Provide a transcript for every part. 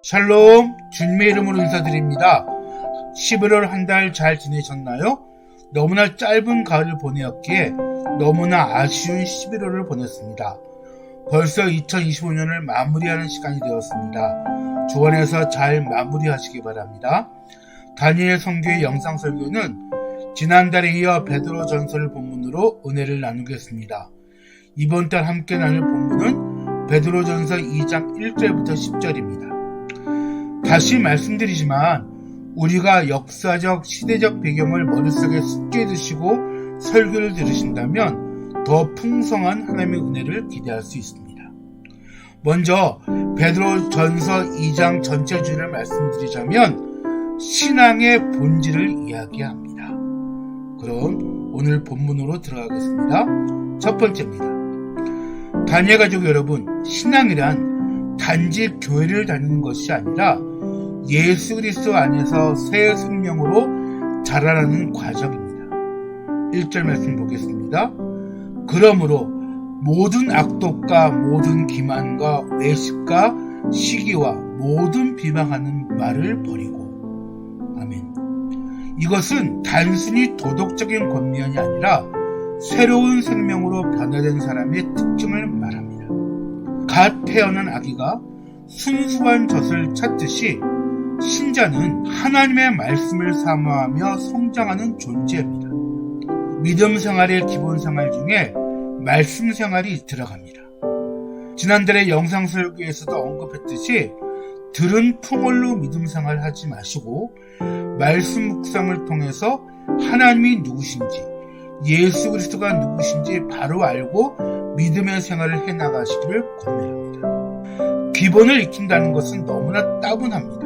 샬롬, 주님의 이름으로 인사드립니다. 11월 한 달 잘 지내셨나요? 너무나 짧은 가을을 보내었기에 너무나 아쉬운 11월을 보냈습니다. 벌써 2025년을 마무리하는 시간이 되었습니다. 주 안에서 잘 마무리하시기 바랍니다. 다니엘 선교의 영상 설교는 지난달에 이어 베드로 전서를 본문으로 은혜를 나누겠습니다. 이번 달 함께 나눌 본문은 베드로 전서 2장 1절부터 10절입니다. 다시 말씀드리지만 우리가 역사적 시대적 배경을 머릿속에 숙지해 두시고 설교를 들으신다면 더 풍성한 하나님의 은혜를 기대할 수 있습니다. 먼저 베드로 전서 2장 전체 주제를 말씀드리자면 신앙의 본질을 이야기합니다. 그럼 오늘 본문으로 들어가겠습니다. 첫 번째입니다. 다니엘 가족 여러분, 신앙이란 단지 교회를 다니는 것이 아니라 예수 그리스도 안에서 새 생명으로 자라나는 과정입니다. 1절 말씀 보겠습니다. 그러므로 모든 악독과 모든 기만과 외식과 시기와 모든 비방하는 말을 버리고. 아멘. 이것은 단순히 도덕적인 권면이 아니라 새로운 생명으로 변화된 사람의 특징을 말합니다. 갓 태어난 아기가 순수한 젖을 찾듯이 신자는 하나님의 말씀을 사모하며 성장하는 존재입니다. 믿음 생활의 기본 생활 중에 말씀 생활이 들어갑니다. 지난달에 영상 설교에서도 언급했듯이 들은 풍월로 믿음 생활 하지 마시고 말씀 묵상을 통해서 하나님이 누구신지 예수 그리스도가 누구신지 바로 알고 믿음의 생활을 해나가시기를 권면합니다. 기본을 익힌다는 것은 너무나 따분합니다.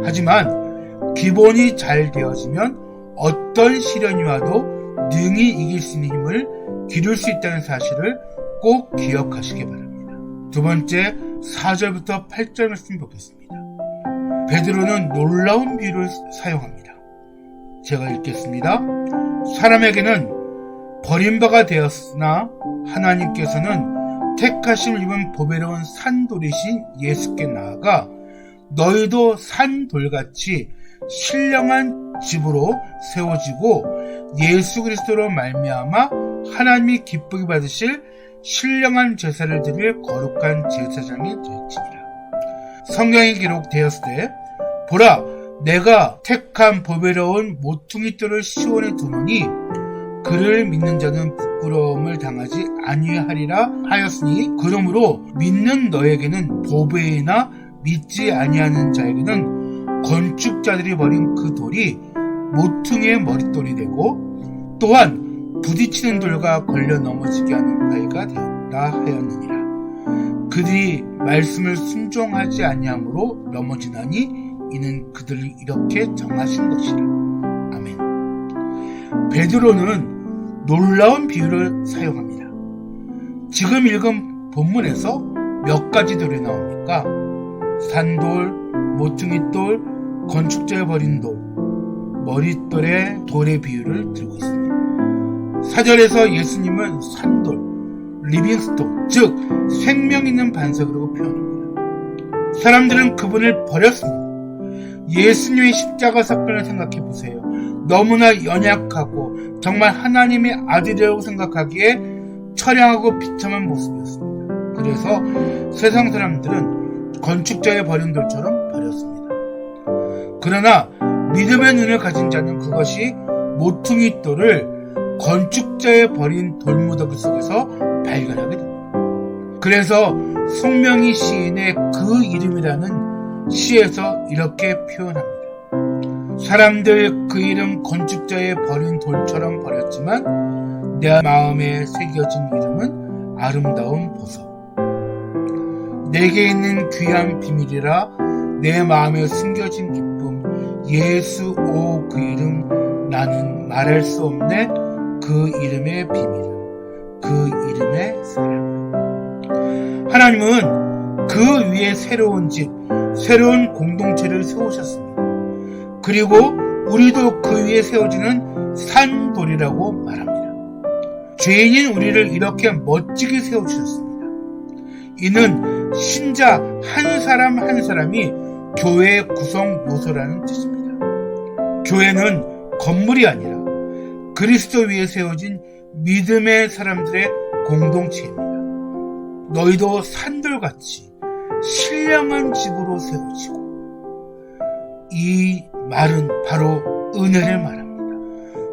하지만 기본이 잘 되어지면 어떤 시련이 와도 능히 이길 수 있는 힘을 기를 수 있다는 사실을 꼭 기억하시기 바랍니다. 두 번째 4절부터 8절 말씀 보겠습니다. 베드로는 놀라운 비유를 사용합니다. 제가 읽겠습니다. 사람에게는 버림바가 되었으나 하나님께서는 택하심을 입은 보배로운 산돌이신 예수께 나아가 너희도 산돌같이 신령한 집으로 세워지고 예수 그리스도로 말미암아 하나님이 기쁘게 받으실 신령한 제사를 드릴 거룩한 제사장이 될지니라. 성경에 기록되었을 때 보라 내가 택한 보배로운 모퉁이 돌을 시온에 두노니 그를 믿는 자는 부끄러움을 당하지 아니하리라 하였으니 그러므로 믿는 너에게는 보배이나 믿지 아니하는 자에게는 건축자들이 버린 그 돌이 모퉁이의 머릿돌이 되고 또한 부딪히는 돌과 걸려 넘어지게 하는 바위가 되었다 하였느니라. 그들이 말씀을 순종하지 아니함으로 넘어지나니 이는 그들을 이렇게 정하신 것이라. 아멘. 베드로는 놀라운 비유를 사용합니다. 지금 읽은 본문에서 몇 가지 돌이 나옵니까? 산돌, 모퉁이돌, 건축자에 버린 돌, 머릿돌의 돌의 비유를 들고 있습니다. 4절에서 예수님은 산돌, 리빙스톤, 즉 생명 있는 반석으로 표현합니다. 사람들은 그분을 버렸습니다. 예수님의 십자가 사건을 생각해 보세요. 너무나 연약하고 정말 하나님의 아들이라고 생각하기에 처량하고 비참한 모습이었습니다. 그래서 세상 사람들은 건축자의 버린 돌처럼 버렸습니다. 그러나 믿음의 눈을 가진 자는 그것이 모퉁이 돌을 건축자의 버린 돌무더기 속에서 발견하게 됩니다. 그래서 송명희 시인의 그 이름이라는 시에서 이렇게 표현합니다. 사람들 그 이름 건축자의 버린 돌처럼 버렸지만 내 마음에 새겨진 이름은 아름다운 보석. 내게 있는 귀한 비밀이라 내 마음에 숨겨진 기쁨 예수 오 그 이름 나는 말할 수 없네 그 이름의 비밀 그 이름의 사랑. 하나님은 그 위에 새로운 집 새로운 공동체를 세우셨습니다. 그리고 우리도 그 위에 세워지는 산돌이라고 말합니다. 죄인인 우리를 이렇게 멋지게 세워주셨습니다. 이는 신자 한 사람 한 사람이 교회의 구성 요소라는 뜻입니다. 교회는 건물이 아니라 그리스도 위에 세워진 믿음의 사람들의 공동체입니다. 너희도 산돌같이 신령한 집으로 세워지고, 이 말은 바로 은혜를 말합니다.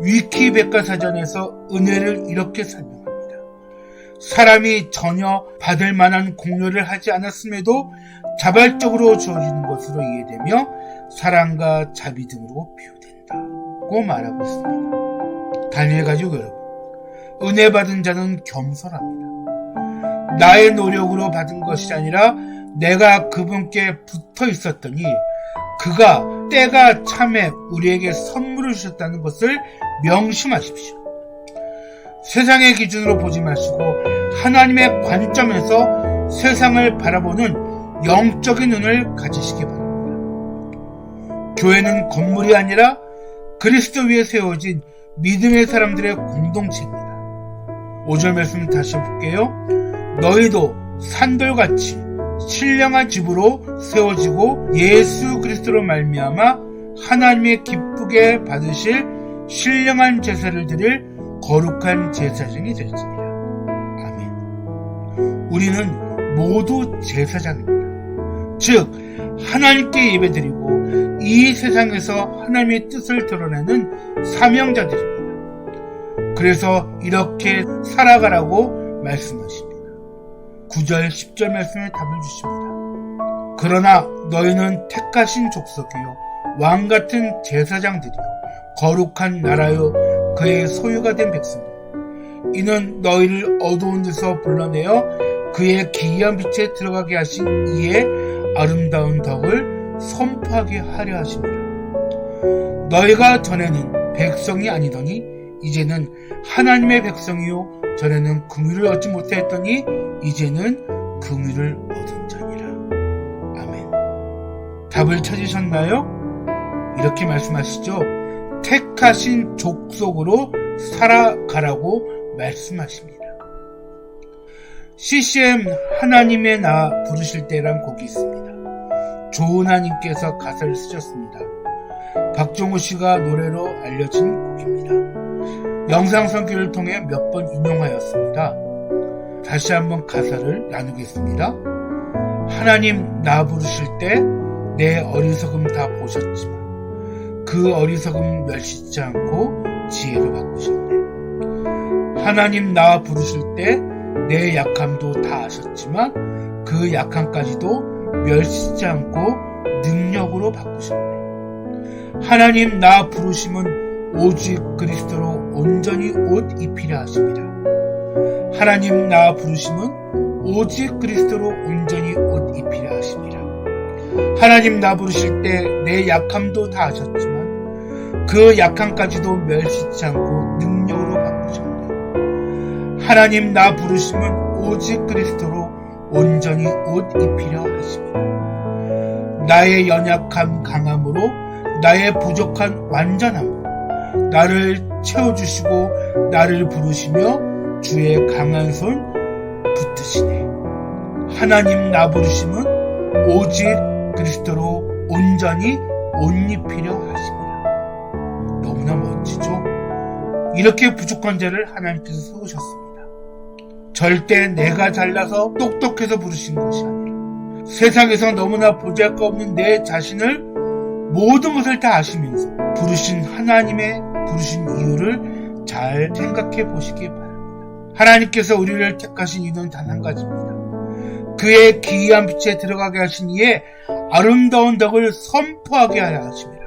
위키백과사전에서 은혜를 이렇게 설명합니다. 사람이 전혀 받을 만한 공로를 하지 않았음에도 자발적으로 주어지는 것으로 이해되며 사랑과 자비 등으로 비유된다고 말하고 있습니다. 다니엘 가족 여러분, 은혜 받은 자는 겸손합니다. 나의 노력으로 받은 것이 아니라 내가 그분께 붙어 있었더니 그가 때가 참에 우리에게 선물을 주셨다는 것을 명심하십시오. 세상의 기준으로 보지 마시고 하나님의 관점에서 세상을 바라보는 영적인 눈을 가지시기 바랍니다. 교회는 건물이 아니라 그리스도 위에 세워진 믿음의 사람들의 공동체입니다. 5절 말씀 다시 볼게요. 너희도 산돌같이 신령한 집으로 세워지고 예수 그리스도로 말미암아 하나님의 기쁘게 받으실 신령한 제사를 드릴 거룩한 제사장이 될지니라. 아멘. 우리는 모두 제사장입니다. 즉 하나님께 예배드리고 이 세상에서 하나님의 뜻을 드러내는 사명자들입니다. 그래서 이렇게 살아가라고 말씀하십니다. 9절 10절 말씀에 답을 주십니다. 그러나 너희는 택하신 족속이요 왕같은 제사장들이요 거룩한 나라요 그의 소유가 된 백성이요 이는 너희를 어두운 데서 불러내어 그의 기이한 빛에 들어가게 하신 이의 아름다운 덕을 선포하게 하려 하십니다. 너희가 전에는 백성이 아니더니 이제는 하나님의 백성이요 전에는 긍휼을 얻지 못하였더니 이제는 긍휼을 얻은 자니라. 아멘. 답을 찾으셨나요? 이렇게 말씀하시죠. 택하신 족속으로 살아가라고 말씀하십니다. CCM 하나님의 나 부르실 때란 곡이 있습니다. 조은하님께서 가사를 쓰셨습니다. 박종호 씨가 노래로 알려진 곡입니다. 영상 선교를 통해 몇 번 인용하였습니다. 다시 한번 가사를 나누겠습니다. 하나님 나 부르실 때 내 어리석음 다 보셨지만 그 어리석음 멸시치 않고 지혜로 바꾸셨네. 하나님 나 부르실 때 내 약함도 다 아셨지만 그 약함까지도 멸시치 않고 능력으로 바꾸셨네. 하나님 나 부르심은 오직 그리스도로 온전히 옷 입히려 하십니다. 하나님 나 부르심은 오직 그리스도로 온전히 옷 입히려 하십니다. 하나님 나 부르실 때 내 약함도 다 아셨지만 그 약함까지도 멸시치 않고 능력으로 바꾸셨네. 하나님 나 부르심은 오직 그리스도로 온전히 옷 입히려 하십니다. 나의 연약함 강함으로 나의 부족한 완전함으로 나를 채워주시고 나를 부르시며 주의 강한 손 붙드시네. 하나님 나 부르심은 오직 그리스도로 온전히 옷 입히려 하십니다. 너무나 멋지죠? 이렇게 부족한 자를 하나님께서 세우셨습니다. 절대 내가 잘나서 똑똑해서 부르신 것이 아니라 세상에서 너무나 보잘것없는 내 자신을 모든 것을 다 아시면서 부르신 하나님의 부르신 이유를 잘 생각해 보시기 바랍니다. 하나님께서 우리를 택하신 이유는 단 한 가지입니다. 그의 기이한 빛에 들어가게 하신 이의 아름다운 덕을 선포하게 하려 하십니다.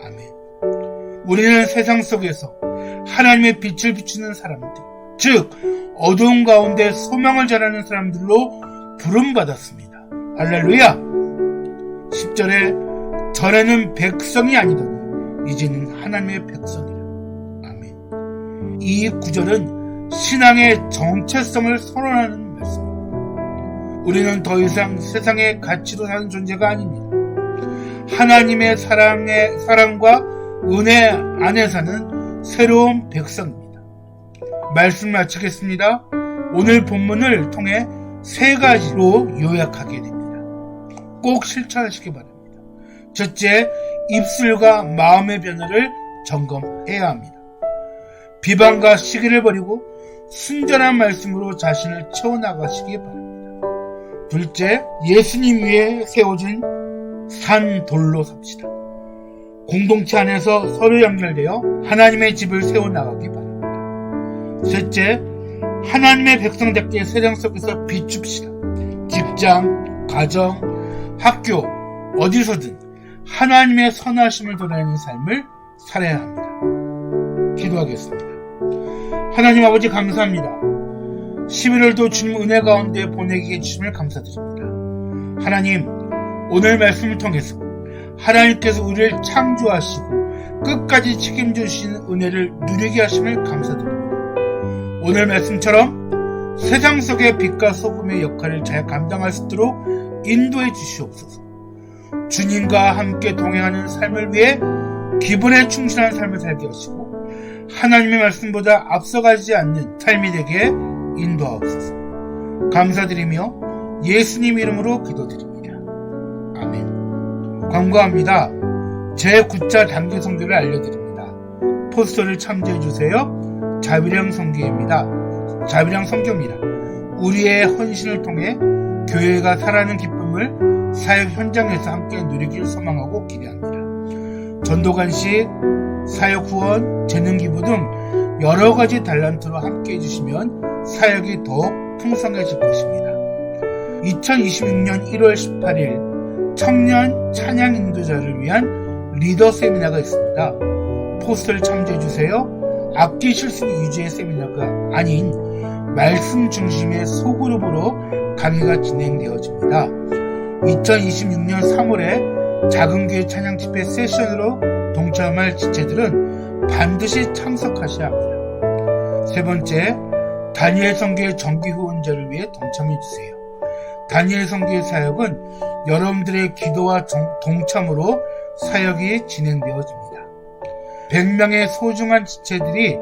아멘. 우리는 세상 속에서 하나님의 빛을 비추는 사람들, 즉 어두운 가운데 소망을 전하는 사람들로 부름받았습니다. 할렐루야. 10절에 전에는 백성이 아니더니 이제는 하나님의 백성이라. 아멘. 이 구절은 신앙의 정체성을 선언하는 말씀입니다. 우리는 더 이상 세상의 가치로 사는 존재가 아닙니다. 하나님의 사랑과 은혜 안에 사는 새로운 백성입니다. 말씀 마치겠습니다. 오늘 본문을 통해 세 가지로 요약하게 됩니다. 꼭 실천하시기 바랍니다. 첫째, 입술과 마음의 변화를 점검해야 합니다. 비방과 시기를 버리고 순전한 말씀으로 자신을 채워나가시기 바랍니다. 둘째, 예수님 위에 세워진 산 돌로 삽시다. 공동체 안에서 서로 연결되어 하나님의 집을 세워나가기 바랍니다. 셋째, 하나님의 백성답게 세상 속에서 비춥시다. 직장, 가정, 학교, 어디서든 하나님의 선하심을 드러내는 삶을 살아야 합니다. 기도하겠습니다. 하나님 아버지 감사합니다. 11월도 주님 은혜 가운데 보내게 해주심을 감사드립니다. 하나님, 오늘 말씀을 통해서 하나님께서 우리를 창조하시고 끝까지 책임져 주시는 은혜를 누리게 하심을 감사드립니다. 오늘 말씀처럼 세상 속의 빛과 소금의 역할을 잘 감당할 수 있도록 인도해 주시옵소서. 주님과 함께 동행하는 삶을 위해 기본에 충실한 삶을 살게 하시고 하나님의 말씀보다 앞서가지 않는 삶이 되게 인도하옵소서. 감사드리며 예수님 이름으로 기도드립니다. 아멘. 광고합니다. 제 9차 단기 선교를 알려드립니다. 포스터를 참조해주세요. 자비령 선교입니다. 자비령 선교입니다. 우리의 헌신을 통해 교회가 살아가는 기쁨을 사역 현장에서 함께 누리길 소망하고 기대합니다. 전도간식, 사역 후원, 재능기부 등 여러가지 달란트로 함께 해주시면 사역이 더욱 풍성해질 것입니다. 2026년 1월 18일 청년 찬양 인도자를 위한 리더 세미나가 있습니다. 포스터를 참조해주세요. 악기 실습 위주의 세미나가 아닌 말씀 중심의 소그룹으로 강의가 진행되어집니다. 2026년 3월에 작은교회 찬양 집회 세션으로 동참할 지체들은 반드시 참석하셔야 합니다. 세 번째, 다니엘 선교회 정기 후원자를 위해 동참해주세요. 다니엘 선교회 사역은 여러분들의 기도와 동참으로 사역이 진행되어집니다. 100명의 소중한 지체들이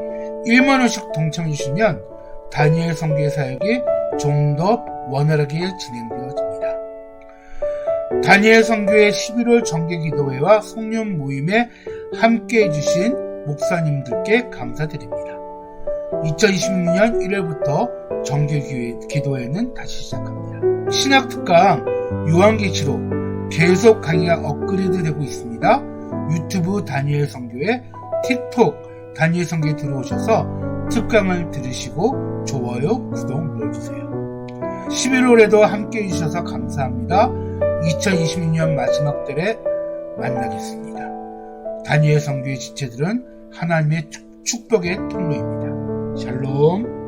1만 원씩 동참해주시면 다니엘 선교회 사역이 좀 더 원활하게 진행되어집니다. 다니엘 선교회 11월 정기기도회와 송년 모임에 함께해 주신 목사님들께 감사드립니다. 2026년 1월부터 정기기도회는 다시 시작합니다. 신학특강 요한계시록 계속 강의가 업그레이드 되고 있습니다. 유튜브 다니엘 선교회, 틱톡 다니엘 선교회 들어오셔서 특강을 들으시고 좋아요, 구독 눌러주세요. 11월에도 함께해 주셔서 감사합니다. 2026년 마지막 달에 만나겠습니다. 다니엘 선교회 지체들은 하나님의 축복의 통로입니다. 샬롬.